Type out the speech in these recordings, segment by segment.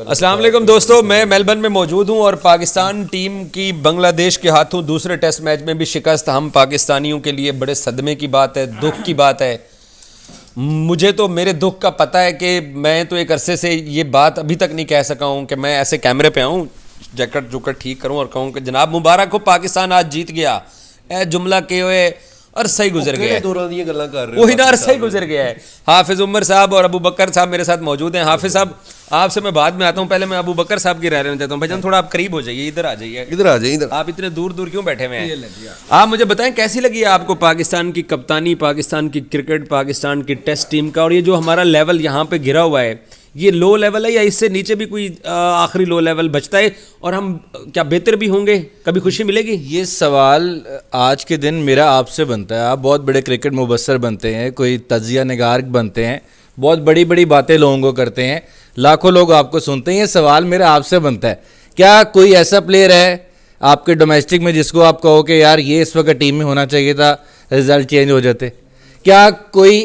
अस्सलाम वालेकुम दोस्तों, मैं मेलबर्न में मौजूद हूं और पाकिस्तान टीम की बांग्लादेश के हाथों दूसरे टेस्ट मैच में भी शिकस्त हम पाकिस्तानियों के लिए बड़े सदमे की बात है, दुख की बात है। मुझे तो मेरे दुख का पता है कि मैं तो एक अरसे से ये बात अभी तक नहीं कह सका हूं कि मैं ऐसे कैमरे पे आऊं, जैकेट जुकट ठीक करूं और कहूं कि जनाब मुबारक हो, पाकिस्तान आज जीत गया। ए जुमला के हुए अरसा ही गुजर गया है, वही ना अरसा ही गुजर गया है। हाफिज उमर साहब और अबू बकर साहब मेरे साथ मौजूद हैं। हाफिज साहब आपसे मैं बाद में आता हूं, पहले मैं अबू बकर साहब की राय लेना चाहता हूं। भाईजान थोड़ा आप करीब हो जाइए, इधर आ जाइए, इधर आ जाइए। आप इतने दूर दूर क्यों बैठे हुए हैं? आप मुझे बताएं कैसी लगी आपको पाकिस्तान की कप्तानी, पाकिस्तान की क्रिकेट, पाकिस्तान की टेस्ट टीम का, और ये जो हमारा लेवल यहाँ पे गिरा हुआ है, ये लो लेवल है या इससे नीचे भी कोई आखिरी लो लेवल बचता है और हम क्या बेहतर भी होंगे? कभी खुशी मिलेगी? ये सवाल आज के दिन मेरा आपसे बनता है। आप बहुत बड़े क्रिकेट मुबस्सर बनते हैं, कोई तजिया निगार बनते हैं, बहुत बड़ी बड़ी बातें लोगों को करते हैं, लाखों लोग आपको सुनते हैं। ये सवाल मेरा आपसे बनता है, क्या कोई ऐसा प्लेयर है आपके डोमेस्टिक में जिसको आप कहो कि यार ये इस वक्त टीम में होना चाहिए था, रिजल्ट चेंज हो जाते? क्या कोई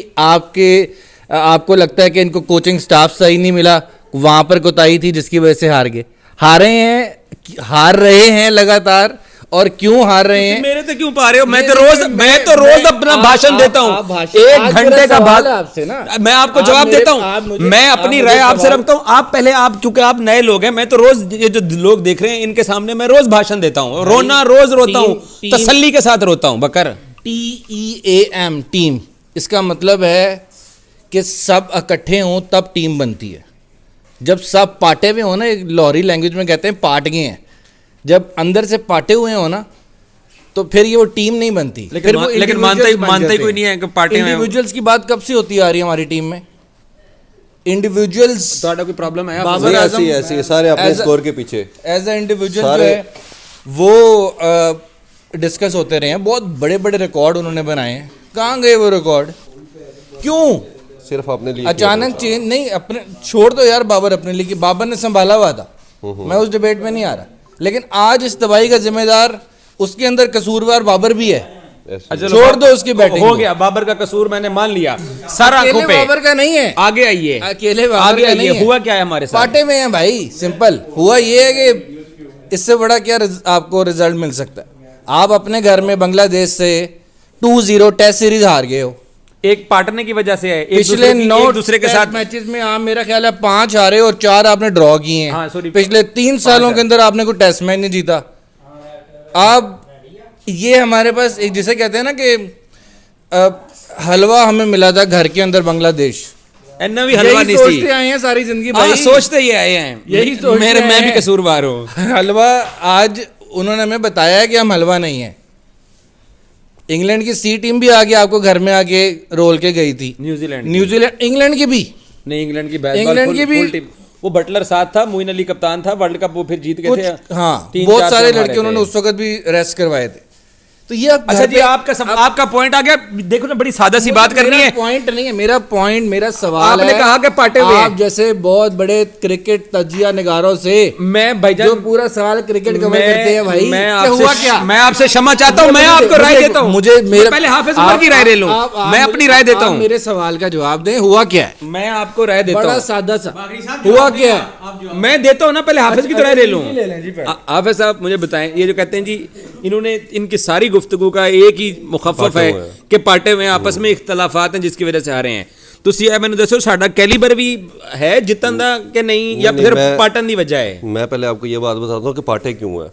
आपको लगता है कि इनको कोचिंग स्टाफ सही नहीं मिला, वहाँ पर कोताही थी जिसकी वजह से हार गए? हार रहे हैं लगातार, और क्यों हार रहे हैं? मेरे तो क्यों पा रहे हो? मैं तो रोज अपना भाषण देता हूँ, 1 घंटे का भाषण आपसे ना, मैं आपको जवाब देता हूँ, मैं अपनी राय आपसे रखता हूँ। आप पहले, आप क्योंकि आप नए लोग हैं, मैं तो रोज ये जो लोग देख रहे हैं इनके सामने मैं रोज भाषण देता हूँ, रोना रोज रोता हूँ, तसल्ली के साथ रोता हूँ। बकर TEAM टीम, इसका मतलब है कि सब इकट्ठे हों तब टीम बनती है। जब सब पाटे हुए हो ना, एक लाहौरी लैंग्वेज में कहते हैं पाट गए हैं, जब अंदर से पाटे हुए हो ना तो फिर ये वो टीम नहीं बनती। लेकिन मानता ही कोई नहीं है कि पाटे हुए। इंडिविजुअल्स की बात कब से होती आ रही है हमारी हाँ। में इंडिविजुअल्स तो कोई प्रॉब्लम है? बाबर आजम ऐसे सारे अपने स्कोर के पीछे एज अ इंडिविजुअल जो है वो डिस्कस होते रहे हैं, बहुत बड़े बड़े रिकॉर्ड उन्होंने बनाए हैं। कहाँ गए वो रिकॉर्ड? क्यों सिर्फ अपने लिए अचानक चेंज? नहीं, अपने छोड़ दो यार, बाबर अपने लिए, कि बाबर ने संभाला हुआ था, मैं उस डिबेट में नहीं आ रहा, लेकिन आज इस तबाही का जिम्मेदार, उसके अंदर कसूरवार बाबर भी है। छोड़ दो उसकी बैटिंग, हो गया, बाबर का कसूर मैंने मान लिया, सारा आंखों पे। बाबर का नहीं है, आगे आइए, अकेले बाबर का नहीं है। हुआ क्या है हमारे साथ? पाटे में है भाई, सिंपल। हुआ ये है कि इससे बड़ा क्या आपको रिजल्ट मिल सकता है? आप अपने घर में बांग्लादेश से 2-0 टेस्ट सीरीज हार गए हो, एक पार्टनर की वजह से है। पिछले 9 दूसरे के साथ मैचेस में आप मेरा ख्याल है 5 हारे और 4 आपने ड्रॉ किए हैं। हाँ, पिछले 3 सालों के अंदर आपने कोई टेस्ट मैच नहीं जीता। अब ये हमारे पास एक, जिसे कहते हैं ना कि हलवा हमें मिला था घर के अंदर बांग्लादेश, भी हलवा नहीं सोचते आए हैं सारी जिंदगी भाई, सोचते ही आए हैं, यही सोचते मैं भी कसूरवार हूँ। हलवा आज उन्होंने हमें बताया है कि हम हलवा नहीं है। इंग्लैंड की सी टीम भी आगे आपको घर में आके रोल के गई थी, न्यूजीलैंड, इंग्लैंड की भी नहीं, इंग्लैंड की भी वो बटलर साथ था, मोइन अली कप्तान था, वर्ल्ड कप वो फिर जीत गए थे। हाँ, बहुत सारे लड़के उन्होंने उस वक्त भी रेस्ट करवाए थे। तो ये अच्छा जी, आपका पॉइंट आ गया। देखो ना, बड़ी सादा सी बात करनी है। पॉइंट नहीं है मेरा, पॉइंट मेरा सवाल आपने है, कहा कि पाटे हुए आप जैसे बहुत बड़े क्रिकेट तजिया निगारों से मैं भाईजान जो पूरा सवाल क्रिकेट कवर करते हैं भाई, मैं आपसे क्षमा चाहता हूँ, मैं आपको राय देता हूँ। मुझे पहले हाफिज उमर की राय ले लूं, मैं अपनी राय देता हूँ। मेरे सवाल का जवाब दें, हुआ क्या है? मैं आपको राय देता हूँ, बड़ा सादा सा, हुआ क्या है? मैं देता हूँ ना, पहले हाफिज की तो राय ले लूं। हाफिज साहब मुझे बताएं, ये जो कहते हैं जी, इन्होंने इनकी सारी गुफ्तगू का एक ही मुखफ़फ़ है कि पाटे में आपस में इख्तलाफात हैं जिसकी वजह से आ रहे हैं। तो मैंने दसो साडा कैलिबर भी है जितन दा कि नहीं, या फिर पाटन की वजह है? मैं पहले आपको ये बात बताता हूँ कि पाटे क्यों है।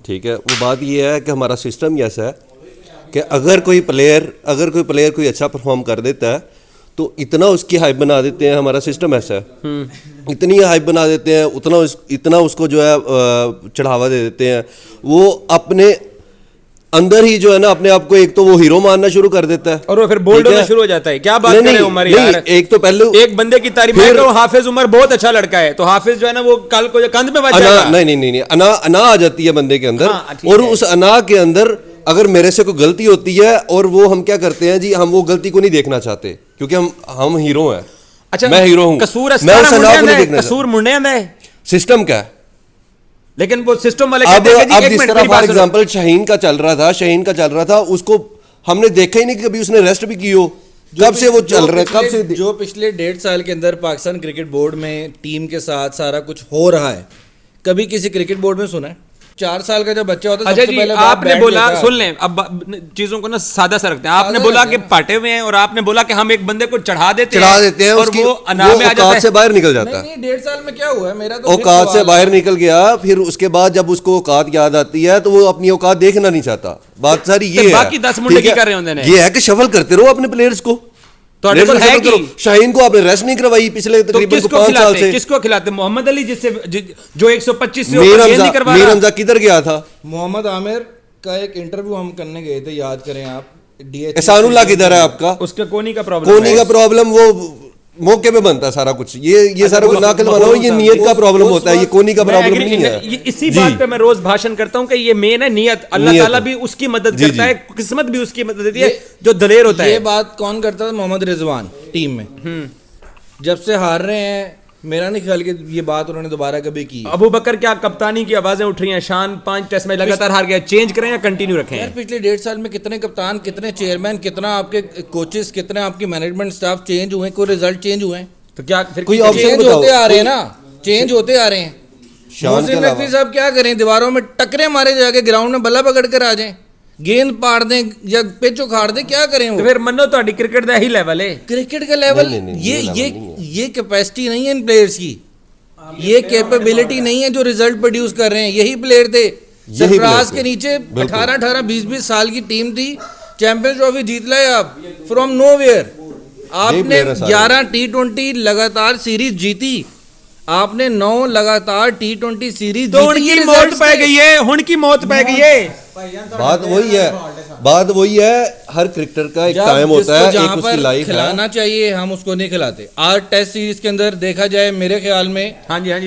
ठीक है, वो बात ये है कि हमारा सिस्टम ही ऐसा है कि अगर कोई प्लेयर कोई अच्छा परफॉर्म कर देता है तो इतना उसकी हाइप बना देते हैं। हमारा सिस्टम ऐसा है, इतनी हाइप बना देते हैं, इतना उसको जो है चढ़ावा दे देते हैं। वो अपने अंदर ही जो है ना अपने आप को एक तो वो हीरो मानना शुरू कर देता है, और वो फिर बोल्ड होना शुरू हो जाता है। क्या बात कर रहे हो उमर यार? एक तो पहले एक बंदे की तारीफ करो, हाफिज उमर बहुत अच्छा लड़का है, तो हाफिज जो है ना वो कल को कंध में बचा, नहीं, अना आ जाती है बंदे के अंदर। और उस अना के अंदर अगर मेरे से कोई गलती होती है, और वो हम क्या करते हैं जी, हम वो गलती को नहीं देखना चाहते क्योंकि हम हीरो हैं। अच्छा, मैं हीरो हूँ, कसूर मुंडे है, सिस्टम क्या है? लेकिन वो सिस्टम वाले अब जिस तरह फॉर एग्जांपल शाहीन का चल रहा था, उसको हमने देखा ही नहीं कि कभी उसने रेस्ट भी की हो। कब से वो चल रहा है, कब से जो पिछले 1.5 साल के अंदर पाकिस्तान क्रिकेट बोर्ड में टीम के साथ सारा कुछ हो रहा है, कभी किसी क्रिकेट बोर्ड में सुना है? 4 साल का जब बच्चा होता है अच्छा सबसे जी, पहले आपने बोला, सुन लें अब चीजों को ना सादा सा रखते हैं। आपने बोला कि पाटे हुए हैं और आपने बोला कि हम एक बंदे को चढ़ा देते हैं और वो अनाम में आ जाता है। से बाहर निकल जाता है। नहीं 1.5 साल में क्या हुआ है मेरा तो औकात से बाहर निकल गया, फिर उसके बाद जब उसको औकात याद आती है तो वो अपनी औकात देखना नहीं चाहता। बात सारी ये है। बाकी 10 मुंडे की कर रहे होंगे। ये है कि शफल करते रहो अपने प्लेयर्स को। तो है कि शाहीन को आपने रेस्ट नहीं करवाई पिछले तकरीबन 5 साल से। किसको खिलाते? मोहम्मद अली जिससे जो 125 से मीर नहीं करवा रहा। हमजा किधर गया था? मोहम्मद आमिर का एक इंटरव्यू हम करने गए थे, याद करें आप। एहसानुल्लाह किधर है आपका? उसका कोनी का प्रॉब्लम, कोनी का प्रॉब्लम वो मौके पे बनता है सारा कुछ। ये सारा कुछ ना करवाना हो, ये नियत का प्रॉब्लम होता है, ये कोनी का प्रॉब्लम नहीं है। इसी बात पे मैं रोज भाषण करता हूं कि ये मेन है नियत। अल्लाह ताला भी उसकी मदद करता है, किस्मत भी उसकी मदद देती है जो दलेर होता है। ये बात कौन करता था? मोहम्मद रिजवान टीम में। जब से हार रहे हैं, मेरा नहीं ख्याल कि ये बात उन्होंने दोबारा कभी की। अबू बकर क्या कप्तानी की आवाजें उठ रही हैं, शान 5 टेस्ट में लगातार हार गया, चेंज करें या कंटिन्यू रखें? यार पिछले 1.5 साल में कितने कप्तान, कितने चेयरमैन, कितना आपके कोचेस, कितने आपकी मैनेजमेंट स्टाफ चेंज हुए, कोई रिजल्ट चेंज हुए? तो क्या फिर कोई चेंज होते आ रहे हैं ना, चेंज होते आ रहे हैं। मोहसिन नकवी साहब क्या करें? दीवारों में टकरे मारे जाके ग्राउंड में बल्ला पकड़ कर आ जाएं, गेंद पाड़ दें या पिच उखाड़ दें, क्या करें? तो फिर मनो तो क्रिकेट का ही लेवल है। क्रिकेट का लेवल ये कैपेसिटी नहीं है इन प्लेयर्स की, ये कैपेबिलिटी नहीं है जो रिजल्ट प्रोड्यूस कर रहे हैं। यही प्लेयर थे सरफराज के नीचे 18-18, 20-20 साल की टीम थी, चैंपियंस ट्रॉफी जीत लाए आप फ्रॉम नोवेयर। आपने 11 T20 लगातार सीरीज जीती, आपने 9 लगातार T20 सीरीज तो उनकी मौत पै गई है, उनकी मौत पै गई है। बात वही है, हर क्रिकेटर का एक टाइम होता है, एक उसकी लाइफ है। खिलाना चाहिए, हम उसको नहीं खिलाते। आज टेस्ट सीरीज के अंदर देखा जाए मेरे ख्याल में, हाँ जी, एक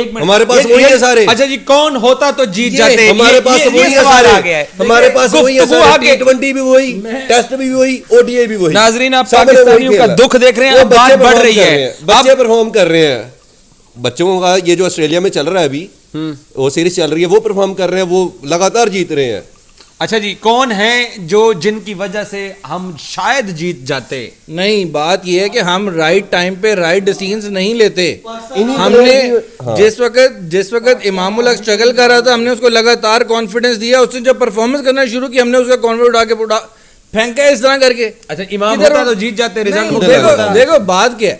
मिनट, हमारे पास वही है सारे। अच्छा जी, कौन होता तो जीत जाते? हमारे पास वही है सारे, हमारे पास वही है सारे। T20 भी वही, टेस्ट भी वही, ODI भी वही। नाजरीन, आप पाकिस्तानियों का दुख देख रहे हैं, बात बढ़ रही है, बच्चे परफॉर्म कर रहे हैं। बच्चों का ये जो ऑस्ट्रेलिया में चल रहा है अभी, वो सीरीज चल रही है, वो परफॉर्म कर रहे हैं, वो लगातार जीत रहे हैं। अच्छा जी, कौन है जो जिनकी वजह से हम शायद जीत जाते? नहीं, बात यह है कि हम राइट टाइम पे राइट डिसीजंस नहीं लेते। हमने जिस वक्त इमामुल हक स्ट्रगल कर रहा था, हमने उसको लगातार कॉन्फिडेंस दिया। उसने जब परफॉर्मस करना शुरू किया, हमने उसका कॉन्फिडेंस उठा के फेंका इस तरह करके। अच्छा, इमाम होता तो जीत जाते, रिजल्ट देखो बात क्या है,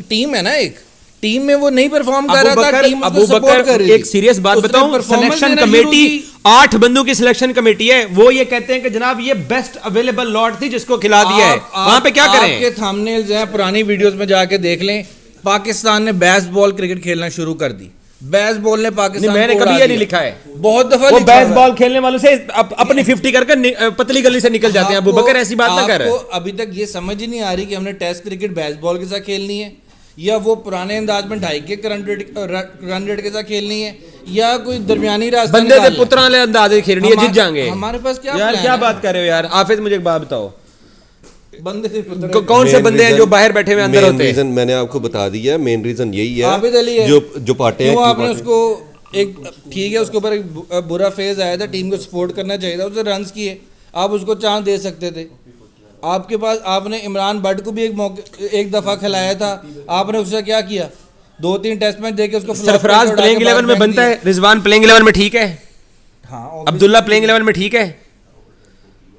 टीम है ना, एक टीम में वो नहीं परफॉर्म कर रहा था, टीम उसको सपोर्ट कर रही थी। एक सीरियस बात बताऊं, सिलेक्शन कमेटी 8 बंदों की सिलेक्शन कमेटी है, वो ये कहते हैं कि जनाब ये बेस्ट अवेलेबल लॉट थी जिसको खिला दिया है। वहां पे क्या करें? आपके थंबनेल्स हैं, पुरानी वीडियोस में जाके देख लें। पाकिस्तान ने बेसबॉल क्रिकेट खेलना शुरू कर दी। बेसबॉल ने पाकिस्तान, मैंने कभी ये नहीं लिखा है, बहुत दफा वो बेसबॉल खेलने वालों से अपनी 50 करके पतली गली से निकल जाते हैं। अबू बकर ऐसी बात ना कर। अभी तक ये समझ ही नहीं आ रही कि हमने टेस्ट क्रिकेट बेसबॉल के साथ खेलनी है, या वो पुराने अंदाज में 2.5 के रन रेट के साथ खेलनी है, या कोई दरमियानी रास्ता बंदे के पुत्रा वाले अंदाज खेलनी है, जीत जाएंगे। हमारे पास क्या यार, क्या बात कर रहे हो यार? आफिज, मुझे एक बात बताओ, बंदे से कौन से बंदे हैं जो बाहर बैठे हुए अंदर होते हैं? मैंने आपको बता दिया, मेन रीजन यही है। आबिद अली है, जो पाटे हैं, आपने उसको एक ठीक है, उसके ऊपर एक बुरा फेज आया था, टीम को सपोर्ट करना चाहिए था, उसने रन्स किए, आप उसको चांस दे सकते थे। आपके पास, आपने इमरान बट को भी एक दफा खिलाया था, आपने उससे क्या किया? 2-3 टेस्ट मैच देके उसको। सरफराज प्लेइंग 11 में बनता है, रिजवान प्लेइंग 11 में ठीक है, हाँ, अब्दुल्ला प्लेइंग 11 में ठीक है,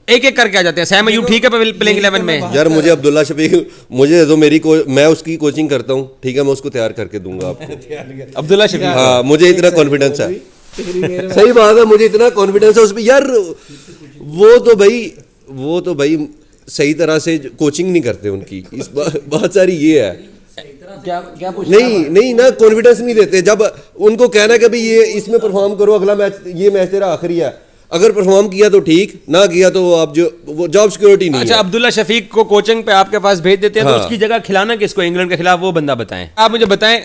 एक एक करके आ जाते हैं। सैम अयूब ठीक है प्लेइंग 11 में? यार मुझे अब्दुल्ला शफीक, मुझे जो मैं उसकी कोचिंग करता हूँ, ठीक है, मैं उसको तैयार करके दूंगा आपको। अब्दुल्ला शफीक, हाँ, मुझे इतना कॉन्फिडेंस है। सही बात है, मुझे इतना कॉन्फिडेंस है उसमें यार। वो तो भाई सही तरह से कोचिंग नहीं करते उनकी, इस बहुत सारी ये है। क्या नहीं ना, कॉन्फिडेंस नहीं देते। जब उनको कहना कि भाई ये इसमें परफॉर्म करो, अगला मैच, ये मैच तेरा आखिरी है, अगर परफॉर्म किया तो ठीक, ना किया तो आप वो जॉब सिक्योरिटी नहीं। अच्छा, अब्दुल्ला शफीक को कोचिंग पे आपके पास भेज देते हैं, तो उसकी जगह खिलाना किसको इंग्लैंड के खिलाफ, वो बंदा बताएं। आप मुझे बताएं,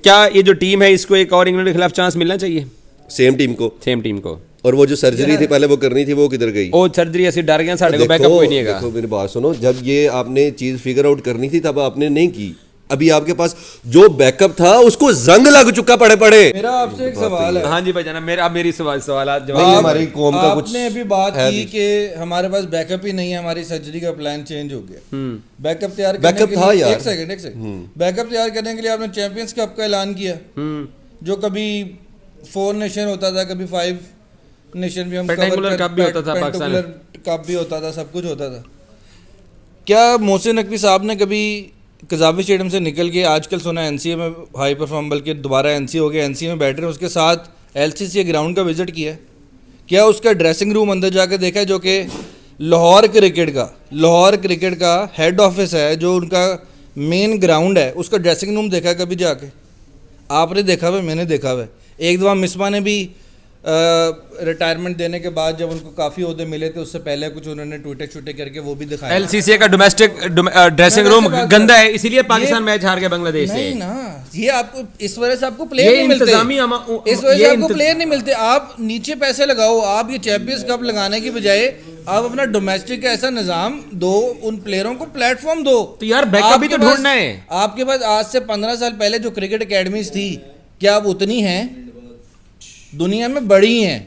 क्या ये जो टीम है इसको एक और इंग्लैंड के खिलाफ चांस मिलना चाहिए? सेम टीम को। और वो जो सर्जरी थी पहले वो करनी थी, वो किधर गई? ओ सर्जरी ऐसी डर गया, साढ़े को बैकअप कोई नहीं है। देखो मेरी बात सुनो, जब ये आपने चीज फिगर आउट करनी थी तब आपने नहीं की। अभी आपके पास जो बैकअप था उसको जंग लग चुका पड़े पड़े। मेरा आपसे एक सवाल है। हाँ जी भाई जाना, मेरी सवाल नहीं, जवाब। हमारी कौम का कुछ आपने अभी बात है की भी। कि हमारे पास बैकअप ही नहीं है, हमारी सर्जरी का प्लान चेंज हो गया। बैकअप तैयार करने बैकअप के था लिए यार। एक सेकंड बैकअप तैयार करने के लिए आपने चैंपियंस कप का ऐलान किया, जो कभी 4 नेशन होता था, कभी 5 नेशन भी हम Rectangular cup भी होता था पाकिस्तान में। कप भी होता था, सब कुछ होता था। क्या मोहसिन नकवी साहब ने कभी कजाबी स्टेडियम से निकल के, आजकल सुना एनसीए में हाई परफॉर्म, बल्कि दोबारा एनसीए हो गया, एनसीए में बैठ रहे हैं, उसके साथ एलसीसी ग्राउंड का विजिट किया है? क्या उसका ड्रेसिंग रूम अंदर जाकर देखा है, जो कि लाहौर क्रिकेट का हेड ऑफिस है, जो उनका मेन ग्राउंड है, उसका ड्रेसिंग रूम देखा है कभी जाके? आपने देखा हुआ है, मैंने देखा हुआ है। एक दफ़ा मिसबा ने भी रिटायरमेंट देने के बाद जब उनको काफ़ी ओहदे मिले थे, उससे पहले कुछ उन्होंने ट्वीटे करके वो भी दिखाया। एलसीसी का डोमेस्टिक ड्रेसिंग रूम गंदा है, इसीलिए पाकिस्तान मैच हार गया बांग्लादेश से। नहीं ना, ये आपको इस वजह से आपको प्लेयर ये नहीं मिलते, इंतजामी इस वजह से आपको प्लेयर नहीं मिलते। आप नीचे पैसे लगाओ, आप ये चैंपियंस कप लगाने की बजाय आप अपना डोमेस्टिक का ऐसा निजाम दो, उन प्लेयरों को प्लेटफॉर्म दो। तो यार बैकअप भी तो आपके पास- ढूंढना है। आपके पास आज से 15 साल पहले जो क्रिकेट एकेडमीज थी, क्या अब उतनी हैं? दुनिया में बड़ी हैं।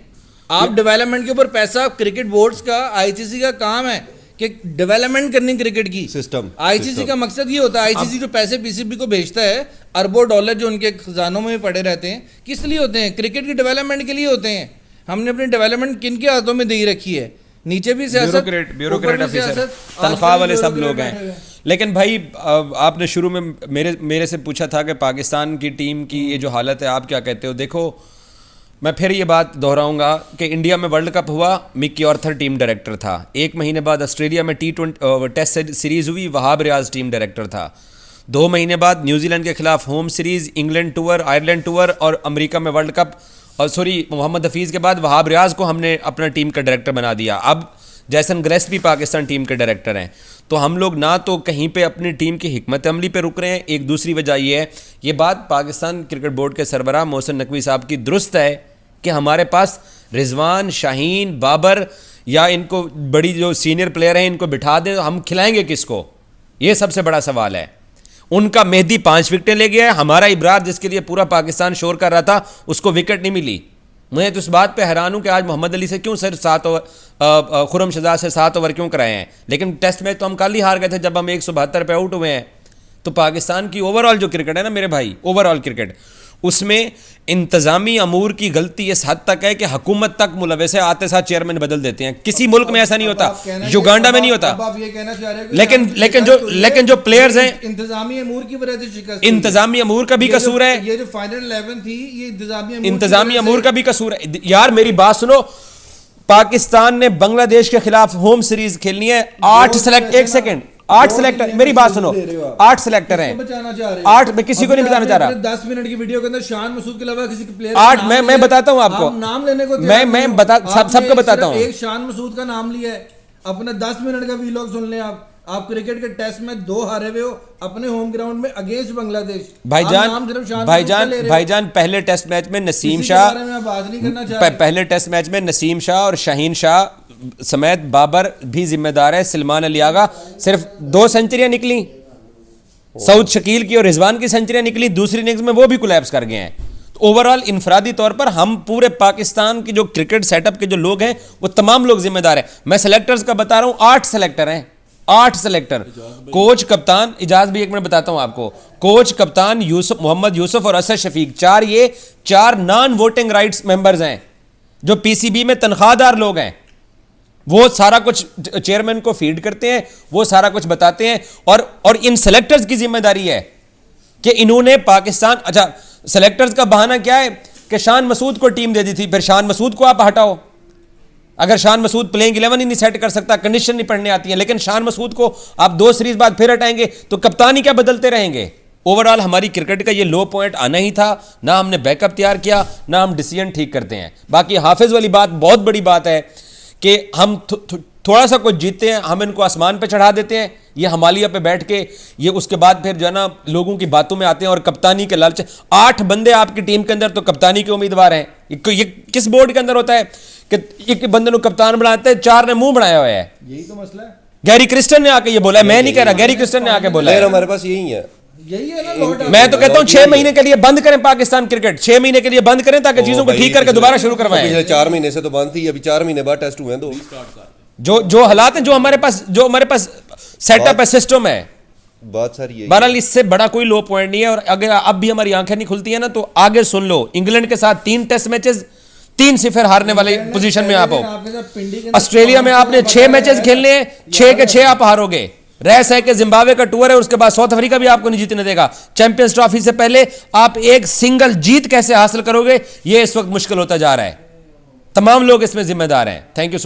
आप डेवलपमेंट के ऊपर पैसा, क्रिकेट बोर्ड्स का, आईसीसी का काम है कि डेवलपमेंट करनी क्रिकेट की सिस्टम। आईसीसी का मकसद ये होता है, आईसीसी जो पैसे पीसीबी को भेजता है, अरबों डॉलर जो उनके खजानों में पड़े रहते हैं, किस लिए होते हैं? क्रिकेट की डेवलपमेंट के लिए होते हैं। हमने अपनी डेवलपमेंट किन के हाथों में दे रखी है? नीचे भी सियासत, ब्यूरोक्रेट ऊपर भी ऑफिसर, सियासत, तनख्वाह आजकल वाले सब ब्यूरोक्रेट लोग बैठे हुए हैं। लेकिन भाई आपने शुरू में मेरे से पूछा था कि पाकिस्तान की टीम की ये जो हालत है, आप क्या कहते हो? देखो, मैं फिर ये बात दोहराऊंगा कि इंडिया में वर्ल्ड कप हुआ, मिकी ऑर्थर टीम डायरेक्टर था। 1 महीने बाद ऑस्ट्रेलिया में T20 टेस्ट सीरीज़ हुई, वहाब रियाज टीम डायरेक्टर था। 2 महीने बाद न्यूजीलैंड के खिलाफ home series, England tour, Ireland tour और अमेरिका में वर्ल्ड कप, और मोहम्मद हफीज़ के बाद वहाब रियाज को हमने अपना टीम का डायरेक्टर बना दिया। अब जैसन गिलेस्पी पाकिस्तान टीम के डायरेक्टर हैं। तो हम लोग ना तो कहीं पे अपनी टीम की हिकमत अमली पे रुक रहे हैं, एक दूसरी वजह ये है, ये बात पाकिस्तान क्रिकेट बोर्ड के सरबराह मोहसिन नकवी साहब की दुरुस्त है कि हमारे पास रिजवान, शाहीन, बाबर या इनको बड़ी जो सीनियर प्लेयर हैं इनको बिठा दें, हम खिलाएंगे किसको? ये सबसे बड़ा सवाल है। उनका मेहदी 5 विकेटें ले गया है, हमारा इब्रार जिसके लिए पूरा पाकिस्तान शोर कर रहा था, उसको विकेट नहीं मिली। मैं तो इस बात पे हैरान हूं कि आज मोहम्मद अली से क्यों सिर्फ 7 ओवर, खुरम शहजाद से 7 ओवर क्यों कराए हैं? लेकिन टेस्ट मैच तो हम कल ही हार गए थे जब हम 172 पे आउट हुए हैं। तो पाकिस्तान की ओवरऑल जो क्रिकेट है ना मेरे भाई, ओवरऑल क्रिकेट, उसमें इंतजामी अमूर की गलती इस हद तक है कि हुकूमत तक मुलविस है, आते साथ चेयरमैन बदल देते हैं। किसी मुल्क में ऐसा नहीं होता, युगांडा में नहीं होता। अब आप ये कहना चाह रहे हो कि लेकिन जो प्लेयर्स हैं, इंतजामी अमूर की वजह से शिकस्त, इंतजामी अमूर का भी कसूर है। ये जो फाइनल 11 थी, ये इंतजामी अमूर का भी कसूर है। यार मेरी बात सुनो, पाकिस्तान ने बांग्लादेश के खिलाफ होम सीरीज खेलनी है, 8 सेलेक्ट, 1 सेकंड, 8 सेलेक्टर, मेरी बात सुनो, 8 सेलेक्टर हैं, 8, मैं किसी को नहीं बताना चाह रहा। 10 मिनट की वीडियो के अंदर शान मसूद के अलावा किसी प्लेयर 8 मैं बताता हूं आपको, नाम लेने को मैं बता सबको बताता हूं। एक शान मसूद का नाम लिया है, अपना 10 मिनट का वीलॉग सुन लें आप क्रिकेट के टेस्ट में 2 हारे हुए हो अपने होम ग्राउंड में अगेंस्ट बांग्लादेश। भाईजान पहले टेस्ट मैच में नसीम शाह, पहले टेस्ट मैच में नसीम शाह और शाहीन शाह समेत बाबर भी जिम्मेदार है, सलमान अली आगा, सिर्फ 2 सेंचुरियां निकली, सऊद शकील की और रिजवान की सेंचुरियां निकली, दूसरी इनिंग्स में वो भी कोलैप्स कर गए हैं। तो ओवरऑल इनफरादी तौर पर हम पूरे पाकिस्तान की जो क्रिकेट सेटअप के जो लोग हैं वो तमाम लोग जिम्मेदार हैं। मैं सेलेक्टर्स का बता रहा हूं, 8 सेलेक्टर हैं, 8 सेलेक्टर, कोच, कप्तान, इजाज भी 1 मिनट बताता हूं आपको, कोच, कप्तान, मोहम्मद यूसुफ और Asad Shafiq, 4 non voting rights members हैं जो पीसीबी में तनख्वाहदार लोग हैं। वो सारा कुछ चेयरमैन को फीड करते हैं, वो सारा कुछ बताते हैं, और इन सेलेक्टर्स की जिम्मेदारी है कि इन्होंने पाकिस्तान, अच्छा सेलेक्टर्स का बहाना क्या है कि शान मसूद को टीम दे दी थी, फिर शान मसूद को आप हटाओ। अगर शान मसूद प्लेइंग 11 ही नहीं सेट कर सकता, कंडीशन नहीं पढ़ने आती है, लेकिन शान मसूद को आप 2 सीरीज बाद फिर हटाएंगे तो कप्तानी क्या बदलते रहेंगे? ओवरऑल हमारी क्रिकेट का ये लो पॉइंट आना ही था, ना हमने बैकअप तैयार किया, ना हम डिसीजन ठीक करते हैं। बाकी हाफिज वाली बात बहुत बड़ी बात है कि हम थोड़ा सा कुछ जीतते हैं, हम इनको आसमान पे चढ़ा देते हैं, ये हिमालय पे बैठ के, ये उसके बाद फिर जो है ना लोगों की बातों में आते हैं और कप्तानी के लालच। 8 बंदे आपकी टीम के अंदर तो कप्तानी के उम्मीदवार हैं। ये किस बोर्ड के अंदर होता है कि एक बंदे को कप्तान बनाते हैं, 4 ने मुंह बनाया हुआ है। यही तो मसला है। गैरी क्रिस्टन ने आके ये बोला है, मैं नहीं कह रहा, गैरी क्रिस्टन ने आके बोला है। हमारे पास यही है, यही है ना लॉट। मैं तो कहता हूं 6 महीने के लिए बंद करें पाकिस्तान क्रिकेट, 6 महीने के लिए बंद करें ताकि चीजों को ठीक करके दोबारा शुरू करवाएं। पिछले 4 महीने से तो बंद थी, अभी 4 महीने बाद टेस्ट हुए हैं 2। जो हालात हैं, जो हमारे पास सेटअप है, सिस्टम है। बात सर ये बहरहाल इससे बड़ा कोई लो पॉइंट नहीं है। और अगर अब भी हमारी आंखें नहीं खुलती है ना, तो आगे सुन लो, इंग्लैंड के साथ 3 टेस्ट मैचेस 3-0 हारने वाले पोजीशन में आप हो। ऑस्ट्रेलिया में आपने 6 मैचेस खेलने हैं, 6 के 6 आप हारोगे। रेस है कि जिम्बाब्वे का टूर है, उसके बाद साउथ अफ्रीका भी आपको नहीं जीतने देगा। चैंपियंस ट्रॉफी से पहले आप एक सिंगल जीत कैसे हासिल करोगे, यह इस वक्त मुश्किल होता जा रहा है। तमाम लोग इसमें जिम्मेदार हैं। Thank you so much.